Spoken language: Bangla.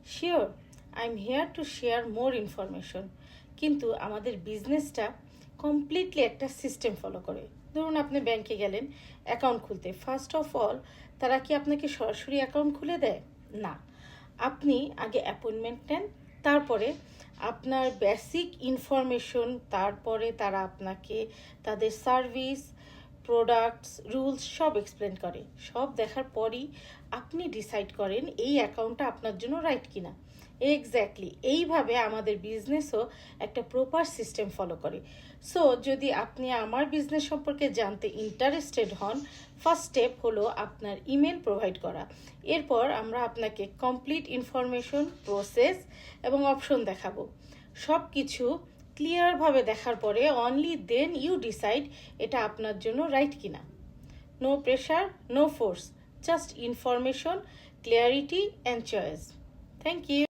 Sure, I am here to share more information. কিন্তু আমাদের বিজনেসটা কমপ্লিটলি একটা সিস্টেম ফলো করে। ধরুন আপনি ব্যাংকে গেলেন অ্যাকাউন্ট খুলতে, ফার্স্ট অফ অল তারা কি আপনাকে সরাসরি অ্যাকাউন্ট খুলে দেয়? না। আপনি আগে অ্যাপয়েন্টমেন্ট নেন, তারপরে আপনার বেসিক ইনফরমেশন, তারপরে তারা আপনাকে তাদের সার্ভিস, প্রোডাক্টস, রুলস সব এক্সপ্লেন করে। সব দেখার পরই আপনি ডিসাইড করেন এই অ্যাকাউন্টটা আপনার জন্য রাইট কিনা। এক্স্যাক্টলি এইভাবে আমাদের বিজনেসও একটা প্রপার সিস্টেম ফলো করে। সো যদি আপনি আমার বিজনেস সম্পর্কে জানতে ইন্টারেস্টেড হন, ফার্স্ট স্টেপ হলো আপনার ইমেল প্রোভাইড করা। এরপর আমরা আপনাকে কমপ্লিট ইনফরমেশন, প্রসেস এবং অপশন দেখাবো। সব কিছু ক্লিয়ারভাবে দেখার পরে অনলি দেন ইউ ডিসাইড এটা আপনার জন্য রাইট কিনা। No pressure, no force, just information, clarity and choice. Thank you.